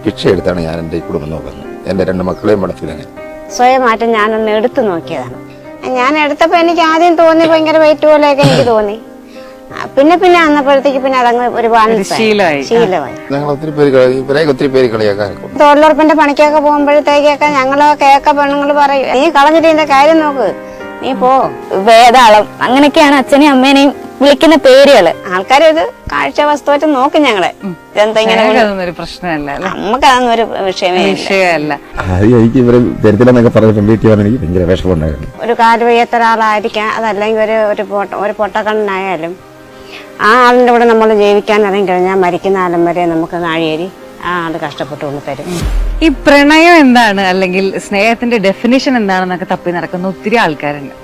ഭിക്ഷ എടുത്താണ് ഞാൻ എൻ്റെ കുടുംബം നോക്കുന്നത്. എൻ്റെ 2 മക്കളെയും വളർത്തിയതങ്ങനെ. സ്വയമായിട്ട് ഞാനൊന്ന് എടുത്തു നോക്കിയതാണ്. ഞാൻ എടുത്തപ്പോൾ എനിക്ക് ആദ്യം തോന്നി ഭയങ്കര വെയിറ്റ് പോലെയൊക്കെ എനിക്ക് തോന്നി. പിന്നെ അന്നപ്പോഴത്തേക്ക് പിന്നെ അതങ്ങ് ഒരു ശീലമായി. ഞങ്ങൾ ഒത്തിരി പേര് കളിയാക്കാൻ തൊഴിലുറപ്പിന്റെ പണിക്കൊക്കെ പോകുമ്പോഴത്തേക്കൊക്കെ ഞങ്ങള് കേക്ക പെണ്ണുങ്ങൾ പറയും, നീ കളഞ്ഞിട്ട് ഇതിന്റെ കാര്യം നോക്ക്, നീ പോ. വേതാളം അങ്ങനെയൊക്കെയാണ് അച്ഛനെയും അമ്മേനെയും വിളിക്കുന്ന പേരുകള്. ആൾക്കാരത് കാഴ്ച വസ്തുവായിട്ട് നോക്കും ഞങ്ങളെ. ഒരു പ്രശ്നമല്ല, നമുക്കതൊന്നും ഒരു വിഷയമല്ല. എനിക്ക് ഇവരെ ദരിദ്രന്നൊക്കെ പറഞ്ഞപ്പോൾ വീട്ടിൽ വന്ന് എനിക്ക് ഭയങ്കര വിഷമമുണ്ടായിരുന്നു. ഒരു കാല് വയ്യാത്ത ഒരാളായിരിക്കാം, അതല്ലെങ്കിൽ ഒരു പൊട്ടക്കണ്ണനായാലും ആ ആളിന്റെ കൂടെ നമ്മൾ ജീവിക്കാൻ ഇറങ്ങി കഴിഞ്ഞാൽ മരിക്കുന്ന കാലം വരെ നമുക്ക് നാഴിയേരി ആ ആള് കഷ്ടപ്പെട്ടുകൊണ്ട് തരും. ഈ പ്രണയം എന്താണ്, അല്ലെങ്കിൽ സ്നേഹത്തിന്റെ ഡെഫിനിഷൻ എന്താണെന്നൊക്കെ തപ്പി നടക്കുന്ന ഒത്തിരി ആൾക്കാരുണ്ട്.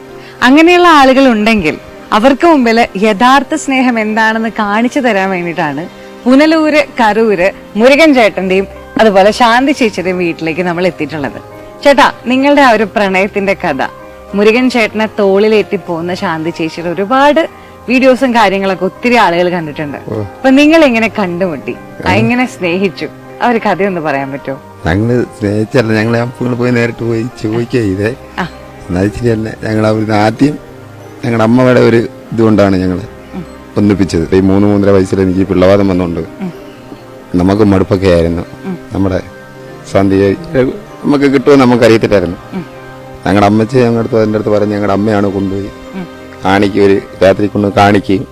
അങ്ങനെയുള്ള ആളുകൾ ഉണ്ടെങ്കിൽ അവർക്ക് മുമ്പിൽ യഥാർത്ഥ സ്നേഹം എന്താണെന്ന് കാണിച്ചു തരാൻ വേണ്ടിയിട്ടാണ് പുനലൂര് കരൂര് മുരുകൻ ചേട്ടന്റെയും അതുപോലെ ശാന്തി ചേച്ചിയുടെയും വീട്ടിലേക്ക് നമ്മൾ എത്തിയിട്ടുള്ളത്. ചേട്ടാ, നിങ്ങളുടെ ആ ഒരു പ്രണയത്തിന്റെ കഥ, മുരുകൻ ചേട്ടനെ തോളിലേറ്റി പോകുന്ന ശാന്തി ചേച്ചിയുടെ ഒരുപാട് വീഡിയോസും കാര്യങ്ങളൊക്കെ ഒത്തിരി ആളുകൾ കണ്ടിട്ടുണ്ട്. അപ്പൊ നിങ്ങൾ എങ്ങനെ കണ്ടുമുട്ടി, എങ്ങനെ സ്നേഹിച്ചു, ആ ഒരു കഥയൊന്ന് പറയാൻ പറ്റുമോ? ഞങ്ങള് സ്നേഹിച്ചല്ല, ഞങ്ങളെ അപ്പുകൾ പോയി നേരിട്ട് പോയി ചോദിക്കുക ചെയ്തേ. ശരിയല്ല, ഞങ്ങൾ അവിടുന്ന് ആദ്യം ഞങ്ങളുടെ അമ്മയുടെ ഒരു ഇതുകൊണ്ടാണ് ഞങ്ങള് ഒന്നിപ്പിച്ചത്. ഈ 3-3.5 വയസ്സിൽ എനിക്ക് പിള്ളവാദം വന്നുകൊണ്ട് നമുക്ക് മടുപ്പൊക്കെ ആയിരുന്നു. നമ്മുടെ ശാന്തി നമുക്ക് കിട്ടുമെന്ന് നമുക്ക് അറിയത്തില്ലായിരുന്നു. ഞങ്ങളുടെ അമ്മച്ചി ഞങ്ങളുടെ അടുത്ത് പറഞ്ഞ് ഞങ്ങളുടെ അമ്മയാണ് കൊണ്ടുപോയി കാണിക്കും, ഒരു രാത്രി കൊണ്ട് കാണിക്കുകയും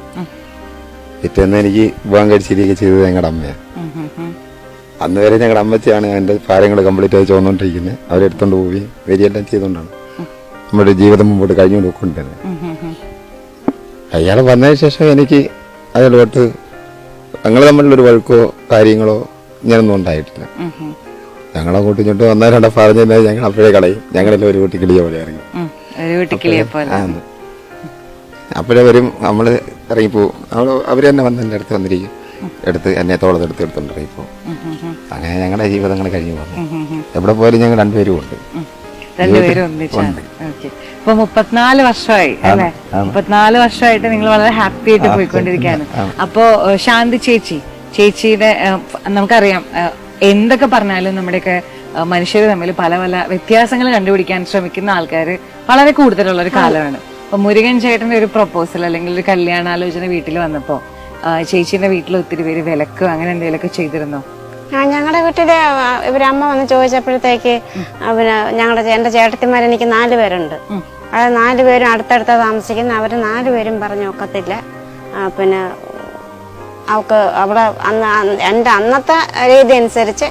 പിറ്റേന്ന് എനിക്ക് വിവാഹം കഴിച്ചിരിക്കുകയും ചെയ്തത് ഞങ്ങളുടെ അമ്മയാണ്. അന്ന് വരെ ഞങ്ങളുടെ അമ്മച്ചിയാണ് എൻ്റെ കാര്യങ്ങൾ കംപ്ലീറ്റ് ആയി ചോദിച്ചുകൊണ്ടിരിക്കുന്നത്. അവരെടുത്തോണ്ട് പോവുകയും വരിയെല്ലാം ചെയ്തുകൊണ്ടാണ് നമ്മുടെ ജീവിതം മുമ്പോട്ട് കഴിഞ്ഞുകൊണ്ട് കൊണ്ടുവരുന്നത്. അയാൾ വന്നതിന് ശേഷം എനിക്ക് അതിലോട്ട് ഞങ്ങൾ തമ്മിലൊരു വഴക്കോ കാര്യങ്ങളോ ഇങ്ങനൊന്നും ഉണ്ടായിട്ടില്ല. ഞങ്ങളെ കൂട്ടി ഇങ്ങോട്ട് വന്നാലും പറഞ്ഞു ഞങ്ങൾ അപ്പോഴേ കളയും. ഞങ്ങളെല്ലാം ഒരു കുട്ടി കിളിയെ പോലെ ഇറങ്ങി, അപ്പോഴേ വരും. നമ്മള് ഇറങ്ങിപ്പോവും. അവര് തന്നെ വന്ന് എൻ്റെ അടുത്ത് വന്നിരിക്കും, എടുത്ത് എന്നെ എടുത്തോണ്ട് ഇറങ്ങിപ്പോവും. അങ്ങനെ ഞങ്ങളുടെ ജീവിതങ്ങൾ കഴിഞ്ഞു പോകുന്നു. എവിടെ പോയാലും ഞങ്ങൾ രണ്ടുപേരും ഉണ്ട്. ഇപ്പൊ 34 വർഷമായി അല്ലെ? 34 വർഷമായിട്ട് നിങ്ങൾ വളരെ ഹാപ്പി ആയിട്ട് പോയിക്കൊണ്ടിരിക്കുകയാണ്. അപ്പോ ശാന്തി ചേച്ചിയുടെ നമുക്കറിയാം, എന്തൊക്കെ പറഞ്ഞാലും നമ്മുടെയൊക്കെ മനുഷ്യർ തമ്മിൽ പല പല വ്യത്യാസങ്ങൾ കണ്ടുപിടിക്കാൻ ശ്രമിക്കുന്ന ആൾക്കാർ വളരെ കൂടുതലുള്ള ഒരു കാലമാണ്. അപ്പൊ മുരുകൻ ചേട്ടന്റെ ഒരു പ്രൊപ്പോസൽ അല്ലെങ്കിൽ ഒരു കല്യാണാലോചന വീട്ടിൽ വന്നപ്പോ ചേച്ചിയുടെ വീട്ടിൽ ഒത്തിരി പേര് വിലക്ക് അങ്ങനെ എന്തെങ്കിലുമൊക്കെ ചെയ്തിരുന്നോ? ഞങ്ങളുടെ വീട്ടില് ഇവരമ്മ വന്ന് ചോദിച്ചപ്പോഴത്തേക്ക് എന്റെ ചേട്ടത്തിമാർ എനിക്ക് 4 പേരുണ്ട്. അത് 4 പേരും അടുത്തടുത്ത താമസിക്കുന്ന. അവര് 4 പേരും പറഞ്ഞു ഒക്കത്തില്ല, പിന്നെ അവൾക്ക് അവിടെ എന്റെ അന്നത്തെ രീതി അനുസരിച്ച്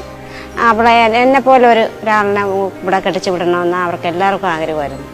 അവിടെ എന്നെ പോലെ ഒരാളിനെ ഇവിടെ കെട്ടിച്ചു വിടണമെന്ന് അവർക്ക് എല്ലാവർക്കും ആഗ്രഹമായിരുന്നു.